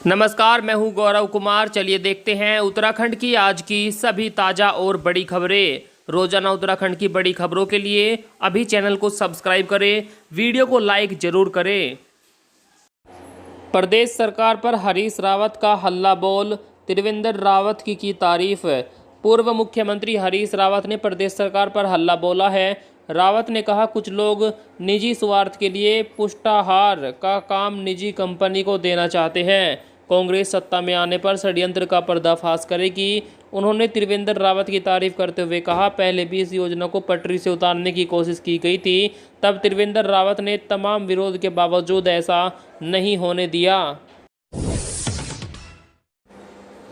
नमस्कार, मैं हूं गौरव कुमार। चलिए देखते हैं उत्तराखंड की आज की सभी ताज़ा और बड़ी खबरें। रोजाना उत्तराखंड की बड़ी खबरों के लिए अभी चैनल को सब्सक्राइब करें, वीडियो को लाइक जरूर करें। प्रदेश सरकार पर हरीश रावत का हल्ला बोल, त्रिवेंद्र रावत की तारीफ। पूर्व मुख्यमंत्री हरीश रावत ने प्रदेश सरकार पर हल्ला बोला है। रावत ने कहा, कुछ लोग निजी स्वार्थ के लिए पुष्टाहार का काम निजी कंपनी को देना चाहते हैं। कांग्रेस सत्ता में आने पर षड्यंत्र का पर्दाफाश करेगी। उन्होंने त्रिवेंद्र रावत की तारीफ करते हुए कहा, पहले भी इस योजना को पटरी से उतारने की कोशिश की गई थी, तब त्रिवेंद्र रावत ने तमाम विरोध के बावजूद ऐसा नहीं होने दिया।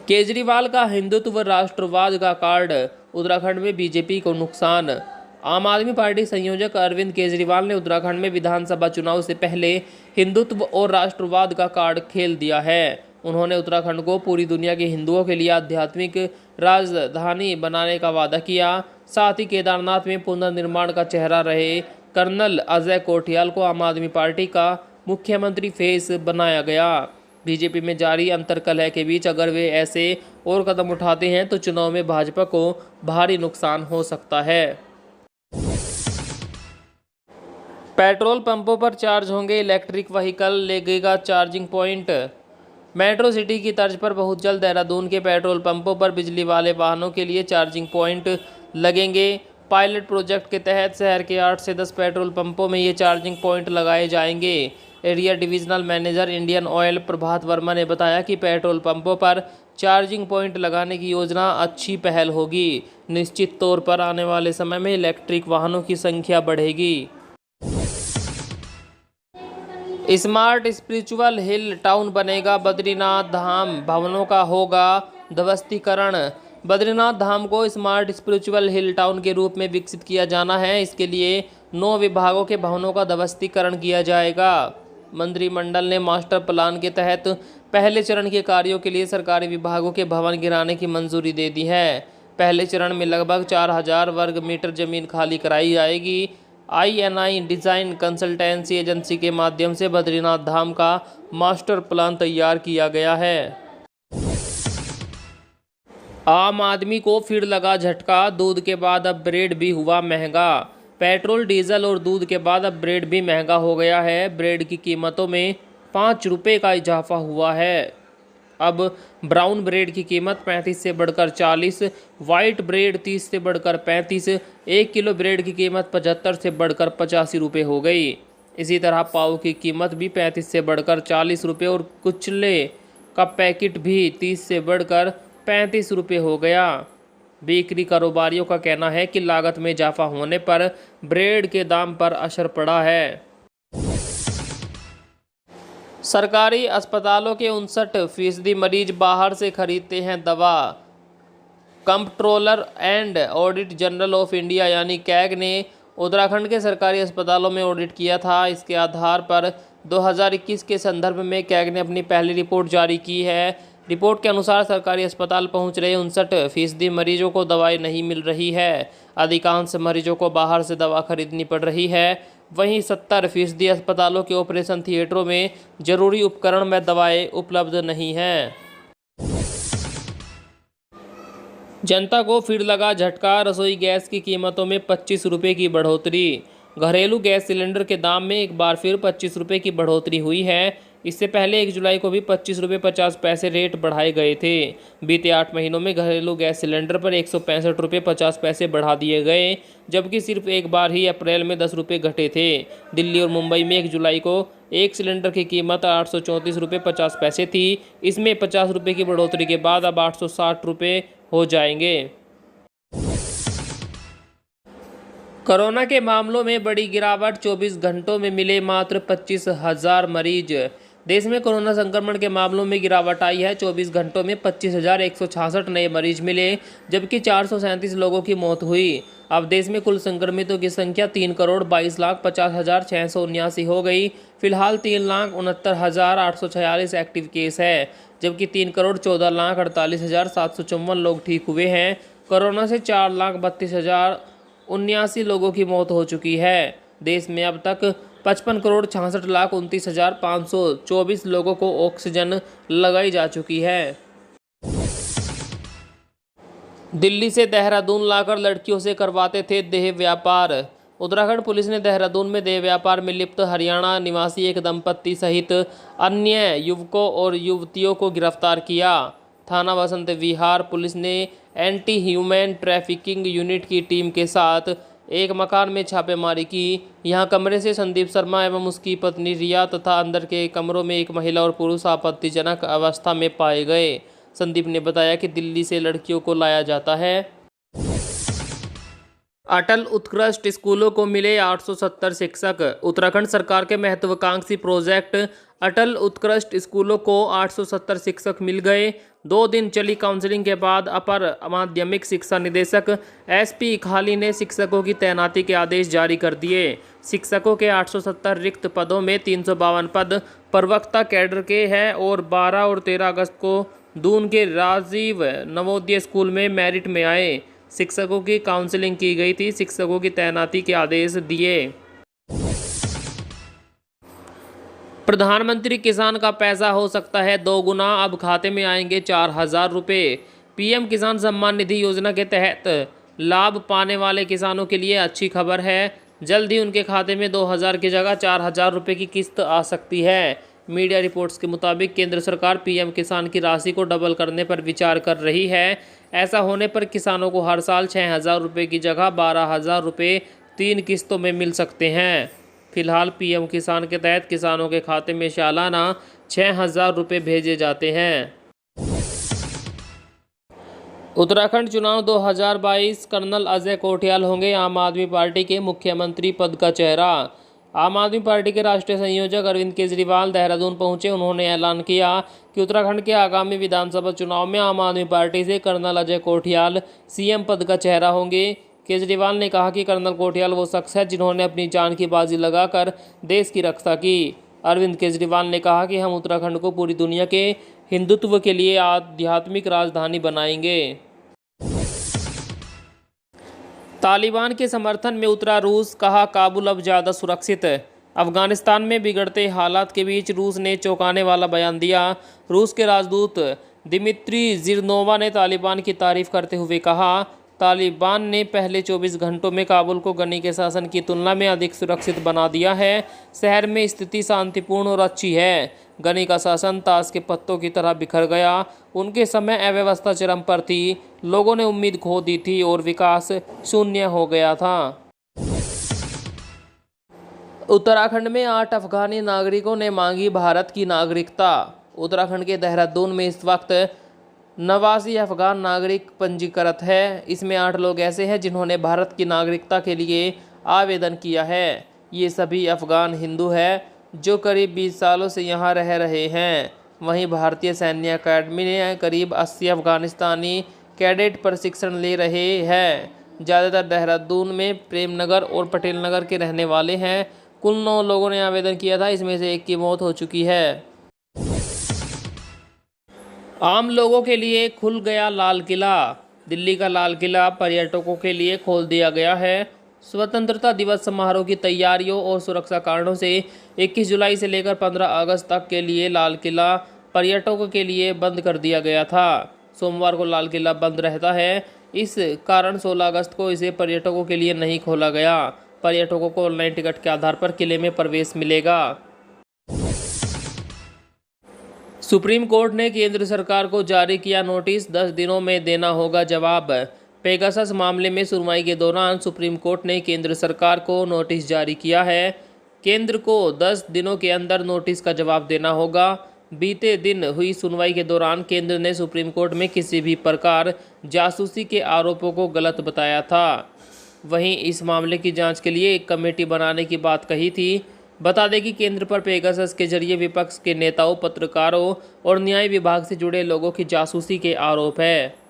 केजरीवाल का हिंदुत्व राष्ट्रवाद का कार्ड, उत्तराखंड में बीजेपी को नुकसान। आम आदमी पार्टी संयोजक अरविंद केजरीवाल ने उत्तराखंड में विधानसभा चुनाव से पहले हिंदुत्व और राष्ट्रवाद का कार्ड खेल दिया है। उन्होंने उत्तराखंड को पूरी दुनिया के हिंदुओं के लिए आध्यात्मिक राजधानी बनाने का वादा किया। साथ ही केदारनाथ में पुनर्निर्माण का चेहरा रहे कर्नल अजय कोठियाल को आम आदमी पार्टी का मुख्यमंत्री फेस बनाया गया। बीजेपी में जारी अंतर्कलह के बीच अगर वे ऐसे और कदम उठाते हैं तो चुनाव में भाजपा को भारी नुकसान हो सकता है। पेट्रोल पंपों पर चार्ज होंगे इलेक्ट्रिक व्हीकल, लगेगा चार्जिंग पॉइंट। मेट्रो सिटी की तर्ज पर बहुत जल्द देहरादून के पेट्रोल पंपों पर बिजली वाले वाहनों के लिए चार्जिंग पॉइंट लगेंगे। पायलट प्रोजेक्ट के तहत शहर के 8 से 10 पेट्रोल पंपों में ये चार्जिंग पॉइंट लगाए जाएंगे। Area divisional manager Indian Oil Prabhat Verma ने बताया कि पेट्रोल पंपों पर चार्जिंग पॉइंट लगाने की योजना अच्छी पहल होगी। निश्चित तौर पर आने वाले समय में इलेक्ट्रिक वाहनों की संख्या बढ़ेगी। स्मार्ट स्पिरिचुअल हिल टाउन बनेगा बद्रीनाथ धाम, भवनों का होगा ध्वस्तीकरण। बद्रीनाथ धाम को स्मार्ट स्पिरिचुअल हिल टाउन के रूप में विकसित किया जाना है। इसके लिए 9 विभागों के भवनों का ध्वस्तीकरण किया जाएगा। मंत्रिमंडल ने मास्टर प्लान के तहत पहले चरण के कार्यों के लिए सरकारी विभागों के भवन गिराने की मंजूरी दे दी है। पहले चरण में लगभग 4000 वर्ग मीटर जमीन खाली कराई जाएगी। INI डिज़ाइन कंसल्टेंसी एजेंसी के माध्यम से बद्रीनाथ धाम का मास्टर प्लान तैयार किया गया है। आम आदमी को फिर लगा झटका, दूध के बाद अब ब्रेड भी हुआ महंगा। पेट्रोल, डीजल और दूध के बाद अब ब्रेड भी महंगा हो गया है। ब्रेड की कीमतों में 5 रुपये का इजाफा हुआ है। अब ब्राउन ब्रेड की कीमत 35 से बढ़कर 40, वाइट ब्रेड 30 से बढ़कर 35, 1 किलो ब्रेड की कीमत 75 से बढ़कर 85 रुपये हो गई। इसी तरह पाव की कीमत भी 35 से बढ़कर 40 रुपये और कुचले का पैकेट भी 30 से बढ़कर 35 रुपये हो गया। बेकरी कारोबारियों का कहना है कि लागत में इजाफा होने पर ब्रेड के दाम पर असर पड़ा है। सरकारी अस्पतालों के 59% मरीज बाहर से खरीदते हैं दवा। Comptroller and audit general of India यानी कैग ने उत्तराखंड के सरकारी अस्पतालों में ऑडिट किया था। इसके आधार पर 2021 के संदर्भ में कैग ने अपनी पहली रिपोर्ट जारी की है। रिपोर्ट के अनुसार सरकारी अस्पताल पहुंच रहे 59% मरीजों को दवाई नहीं मिल रही है। अधिकांश मरीजों को बाहर से दवा खरीदनी पड़ रही है। वहीं 70% अस्पतालों के ऑपरेशन थिएटरों में जरूरी उपकरण में दवाएं उपलब्ध नहीं हैं। जनता को फिर लगा झटका, रसोई गैस की कीमतों में 25 रुपये की बढ़ोतरी। घरेलू गैस सिलेंडर के दाम में एक बार फिर 25 रुपये की बढ़ोतरी हुई है। इससे पहले 1 जुलाई को भी 25 रुपये 50 पैसे रेट बढ़ाए गए थे। बीते 8 महीनों में घरेलू गैस सिलेंडर पर 165 रुपये 50 पैसे बढ़ा दिए गए, जबकि सिर्फ एक बार ही अप्रैल में 10 रुपये घटे थे। दिल्ली और मुंबई में 1 जुलाई को एक सिलेंडर की कीमत 834 रुपये 50 पैसे थी। इसमें 50 रुपये की बढ़ोतरी के बाद अब 860 रुपये हो जाएंगे। कोरोना के मामलों में बड़ी गिरावट, 24 घंटों में मिले मात्र 25,000 मरीज। देश में कोरोना संक्रमण के मामलों में गिरावट आई है। 24 घंटों में 25,166 नए मरीज मिले, जबकि 437 लोगों की मौत हुई। अब देश में कुल संक्रमितों की संख्या 3,22,50,679 हो गई। फिलहाल 3,69,846 एक्टिव केस है, जबकि 3,14,48,754 लोग ठीक हुए हैं। कोरोना से 4,32,079 लोगों की मौत हो चुकी है। देश में अब तक 55,66,29,524 लोगों को ऑक्सीजन लगाई जा चुकी है। दिल्ली से देहरादून लाकर लड़कियों से करवाते थे देह व्यापार। उत्तराखंड पुलिस ने देहरादून में देह व्यापार में लिप्त हरियाणा निवासी एक दंपत्ति सहित अन्य युवकों और युवतियों को गिरफ्तार किया। थाना वसंत विहार पुलिस ने एंटी ह्यूमन ट्रैफिकिंग यूनिट की टीम के साथ एक मकान में छापेमारी की। यहां कमरे से संदीप शर्मा एवं उसकी पत्नी रिया तथा अंदर के कमरों में एक महिला और पुरुष आपत्तिजनक अवस्था में पाए गए। संदीप ने बताया कि दिल्ली से लड़कियों को लाया जाता है। अटल उत्कृष्ट स्कूलों को मिले 870 शिक्षक। उत्तराखंड सरकार के महत्वाकांक्षी प्रोजेक्ट अटल उत्कृष्ट स्कूलों को 870 शिक्षक मिल गए। 2 दिन चली काउंसलिंग के बाद अपर माध्यमिक शिक्षा निदेशक एसपी खाली ने शिक्षकों की तैनाती के आदेश जारी कर दिए। शिक्षकों के 870 रिक्त पदों में 352 पद प्रवक्ता कैडर के हैं और 12 और 13 अगस्त को दून के राजीव नवोदय स्कूल में मेरिट में आए शिक्षकों की काउंसलिंग की गई थी। शिक्षकों की तैनाती के आदेश दिए। प्रधानमंत्री किसान का पैसा हो सकता है 2 गुना, अब खाते में आएंगे 4,000 रुपये। पीएम किसान सम्मान निधि योजना के तहत लाभ पाने वाले किसानों के लिए अच्छी खबर है। जल्द ही उनके खाते में 2,000 की जगह 4,000 रुपये की किस्त आ सकती है। मीडिया रिपोर्ट्स के मुताबिक केंद्र सरकार पीएम किसान की राशि को डबल करने पर विचार कर रही है। ऐसा होने पर किसानों को हर साल 6,000 रुपये की जगह 12,000 रुपये 3 किस्तों में मिल सकते हैं। फिलहाल पीएम किसान के तहत किसानों के खाते में सालाना 6,000 रुपये भेजे जाते हैं। उत्तराखंड चुनाव 2022, कर्नल अजय कोठियाल होंगे आम आदमी पार्टी के मुख्यमंत्री पद का चेहरा। आम आदमी पार्टी के राष्ट्रीय संयोजक अरविंद केजरीवाल देहरादून पहुंचे। उन्होंने ऐलान किया कि उत्तराखंड के आगामी विधानसभा चुनाव में आम आदमी पार्टी से कर्नल अजय कोठियाल सीएम पद का चेहरा होंगे। केजरीवाल ने कहा कि कर्नल कोठियाल वो शख्स है जिन्होंने अपनी जान की बाजी लगाकर देश की रक्षा की। अरविंद केजरीवाल ने कहा कि हम उत्तराखंड को पूरी दुनिया के हिंदुत्व के लिए आध्यात्मिक राजधानी बनाएंगे। तालिबान के समर्थन में उतरा रूस, कहा काबुल अब ज़्यादा सुरक्षित। अफगानिस्तान में बिगड़ते हालात के बीच रूस ने चौंकाने वाला बयान दिया। रूस के राजदूत दिमित्री जिरनोवा ने तालिबान की तारीफ करते हुए कहा, तालिबान ने पहले 24 घंटों में काबुल को गनी के शासन की तुलना में अधिक सुरक्षित बना दिया है। शहर में स्थिति शांतिपूर्ण और अच्छी है। गनी का शासन ताश के पत्तों की तरह बिखर गया। उनके समय अव्यवस्था चरम पर थी, लोगों ने उम्मीद खो दी थी और विकास शून्य हो गया था। उत्तराखंड में 8 अफगानी नागरिकों ने मांगी भारत की नागरिकता। उत्तराखंड के देहरादून में इस वक्त 89 अफगान नागरिक पंजीकृत है। इसमें 8 लोग ऐसे हैं जिन्होंने भारत की नागरिकता के लिए आवेदन किया है। ये सभी अफगान हिंदू हैं जो करीब 20 सालों से यहाँ रह रहे हैं। वहीं भारतीय सैन्य अकादमी में करीब 80 अफगानिस्तानी कैडेट प्रशिक्षण ले रहे हैं। ज़्यादातर देहरादून में प्रेमनगर और पटेल नगर के रहने वाले हैं। कुल 9 लोगों ने आवेदन किया था, इसमें से 1 की मौत हो चुकी है। आम लोगों के लिए खुल गया लाल किला। दिल्ली का लाल किला पर्यटकों के लिए खोल दिया गया है। स्वतंत्रता दिवस समारोह की तैयारियों और सुरक्षा कारणों से 21 जुलाई से लेकर 15 अगस्त तक के लिए लाल किला पर्यटकों के लिए बंद कर दिया गया था। सोमवार को लाल किला बंद रहता है, इस कारण 16 अगस्त को इसे पर्यटकों के लिए नहीं खोला गया। पर्यटकों को ऑनलाइन टिकट के आधार पर किले में प्रवेश मिलेगा। सुप्रीम कोर्ट ने केंद्र सरकार को जारी किया नोटिस, 10 दिनों में देना होगा जवाब। पेगासस मामले में सुनवाई के दौरान सुप्रीम कोर्ट ने केंद्र सरकार को नोटिस जारी किया है। केंद्र को 10 दिनों के अंदर नोटिस का जवाब देना होगा। बीते दिन हुई सुनवाई के दौरान केंद्र ने सुप्रीम कोर्ट में किसी भी प्रकार जासूसी के आरोपों को गलत बताया था। वहीं इस मामले की जांच के लिए एक कमेटी बनाने की बात कही थी। बता दें कि केंद्र पर पेगासस के जरिए विपक्ष के नेताओं, पत्रकारों और न्याय विभाग से जुड़े लोगों की जासूसी के आरोप है।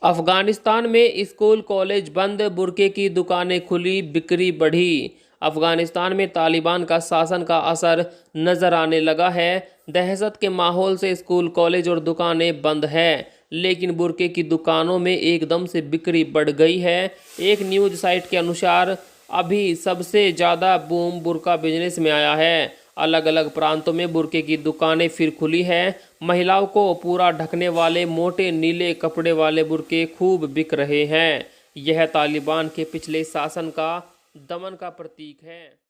अफगानिस्तान में स्कूल कॉलेज बंद, बुरके की दुकानें खुली, बिक्री बढ़ी। अफगानिस्तान में तालिबान का शासन का असर नजर आने लगा है। दहशत के माहौल से स्कूल, कॉलेज और दुकानें बंद हैं, लेकिन बुरके की दुकानों में एकदम से बिक्री बढ़ गई है। एक न्यूज़ साइट के अनुसार अभी सबसे ज़्यादा बूम बुर्का बिजनेस में आया है। अलग अलग प्रांतों में बुर्के की दुकानें फिर खुली हैं। महिलाओं को पूरा ढकने वाले मोटे नीले कपड़े वाले बुर्के खूब बिक रहे हैं। यह तालिबान के पिछले शासन का दमन का प्रतीक है।